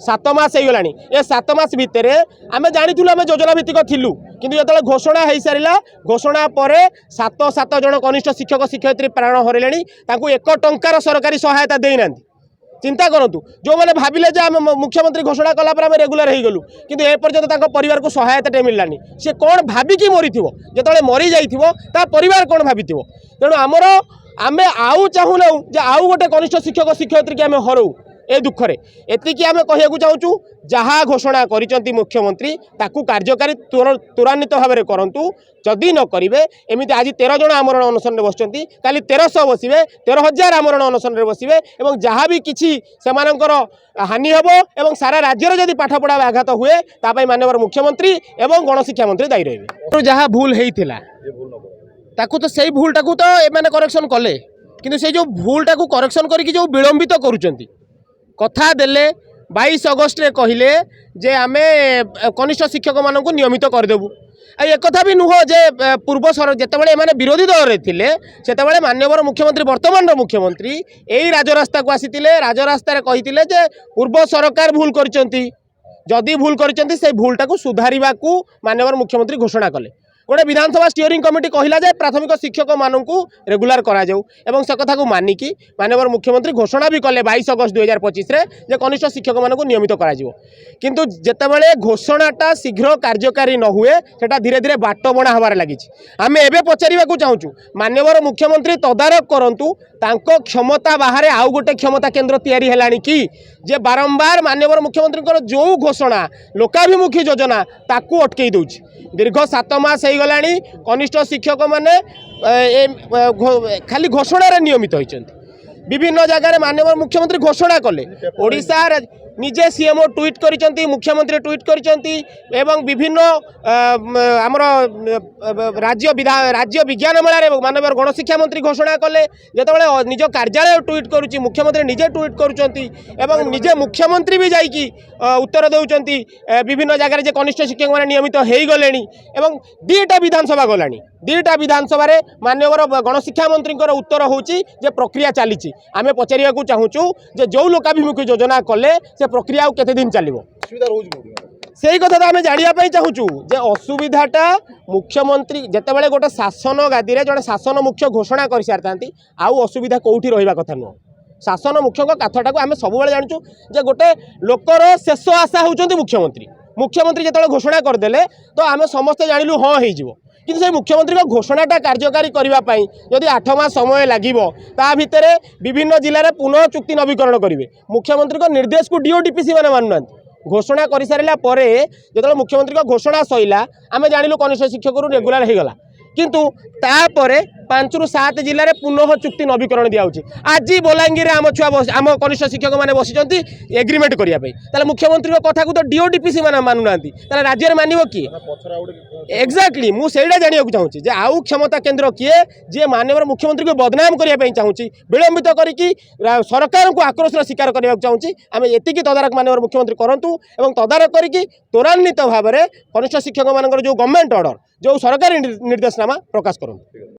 7 मास हो गलानी ए 7 मास भितर आम जानी आम योजना भित्तिक थिलु किंतु जो घोषणा हो सारा घोषणा पर 7 जन कनिष्ठ शिक्षक शिक्षयित्री प्राण हरले 1 टंकार सरकारी सहायता देना। चिंता करूँ जो मैंने भाविले जे आम मुख्यमंत्री घोषणा कलापर आम रेगुलर हो गलु किंतु एपर्यंत परिवार को सहायता मिललानी सी कौन भाविकी मरी थो जो मरी जा परिवार कौन भाभी तेणु आमर आम आउ चाहूना जे आउ गोटे कनिष्ठ शिक्षक शिक्षयित्री की आम हरऊ ए दुखरे एतिकी आम कहूँ चाहूँ जहाँ घोषणा करिसेंती मुख्यमंत्री ताकू कार्यकारी त्वरान्वित भाव में करूँ जदि न करेंगे एमती आज 13 जन आमरण अनशन में बसुँच काली 1300 बसवे 13,000 आमरण अनशन में बसवे और जहाँ भी किसी से हानि हम और सारा राज्यर जदि पाठपढ़ा आघात हुए तापाई माननीय मुख्यमंत्री और गणशिक्षा मंत्री दायी रहे। जहाँ भूल होता ताकू तो सही भूलटा को तो एमाने करेक्शन कले किंतु से जो भूलटा को करेक्शन करके जो विलंबित करुँच कथा देले 22 अगस्ट रे कहले जे आमे कनिष्ठ शिक्षक मानक नियमित करदेबू एक कथा भी नुह जे पूर्व जितेबाला एमाने विरोधी दल रे थिले सेतेबाला माननीय मुख्यमंत्री वर्तमान मुख्यमंत्री यही राजरास्ता को आसीतिले राजरास्ता कहितिले जे पूर्व सरकार भूल करिसेंती जदि भूल करिसेंती से भूलटा को सुधारिबा को माननीय मुख्यमंत्री घोषणा कले गोटे विधानसभा स्टीयरिंग कमिटी कहला जाए प्राथमिक शिक्षक मानू रेगुलार करा जाऊ एवं से कथा को मानिकी माननीय मुख्यमंत्री घोषणा भी कले 22 अगस्त 2025 रे जे कनिष्ठ शिक्षक मानू नियमित करा जिवो किंतु जेतेबेले घोषणाटा शीघ्र कार्यकारी न हुए सेटा धीरे धीरे बाट बणा हबार लगी आम एबे पचारिबा चाहूँ माननीय मुख्यमंत्री तदारख करंतु तांको क्षमता बाहर आउ गोटे क्षमता केन्द्र तैयारी हेलानी कि जे बारंबार माननीय मुख्यमंत्री जो घोषणा लोकाभिमुखी योजना ताकू अटकई दउछि दीर्घ 7 मास हो गलानी कनिष्ठ शिक्षक माने खाली घोषणार नियमित होइछन्ति विभिन्न जगह माननीय मुख्यमंत्री घोषणा कले ओडिशा निजे सीएमओ ट्वीट करिसेंती मुख्यमंत्री ट्वीट करिसेंती एवं विभिन्न आमर राज्य विज्ञान मेला माननीय गणशिक्षा मंत्री घोषणा कले जेतेबेले निज कार्यालय ट्वीट करुच्ची मुख्यमंत्री निजे ट्वीट करुचंती एवं निजे मुख्यमंत्री भी जाइकी उत्तर देउचंती विभिन्न जगह जे कनिष्ठ शिक्षक माने नियमित हो गले एवं 2टा विधानसभा गलानी 2टा विधानसभा माननीय गणशिक्षा मंत्री उत्तर होची जे प्रक्रिया चली आम पचारिया चाहूँ जे जो लोकाभिमुखी योजना कले से प्रक्रिया केते दिन चलिबो से कथा आम जानापी चाहूँ जे असुविधाटा मुख्यमंत्री जितेबाला गोटे शासन गादी में जड़े शासन मुख्य घोषणा कर सारी आउ असुविधा कौटी रहा कथा नुह शासन मुख्य कथटा को आम सब जानूँ जे गोटे लोकर शेष आशा होती मुख्यमंत्री मुख्यमंत्री जो घोषणा करदे तो आम समस्ते जानलु हाँ हो किंतु से मुख्यमंत्री घोषणाटा कार्यकारी करने जदि 8 मास समय लगे ता भितर विभिन्न जिले में पुनः चुक्ति नवीकरण करेंगे मुख्यमंत्री निर्देश को डीओटीपीसी मैंने मानुना घोषणा कर सारा जो मुख्यमंत्री घोषणा सैला आम जानलु कनिष्ठ शिक्षक रेगुलर हो गला किंतु तापर 5 ରୁ 7 जिले में पुनः चुक्ति नवीकरण दिया आज बलांगीर आम छुआ आम कनिष्ठ शिक्षक मैंने बसी एग्रीमेंट करने मुख्यमंत्री कथा को तो डीओटीपीसी मैंने मानुना राज्य में मानव किए एक्जाक्टली मुझे जाना चाहूँगी जे आउ क्षमता केन्द्र किए जी माननीय मुख्यमंत्री को बदनाम करने चाहूँगी विलंबित करके सरकार को आक्रोश शिकार करने चाहूँगी आम एतिकी तदारख माननीय मुख्यमंत्री करूँ और तदारख करके त्वरान्वित भाव में कनिष्ठ शिक्षक मान जो गवर्नमेंट ऑर्डर जो सरकारी निर्देशनामा प्रकाश करूँ।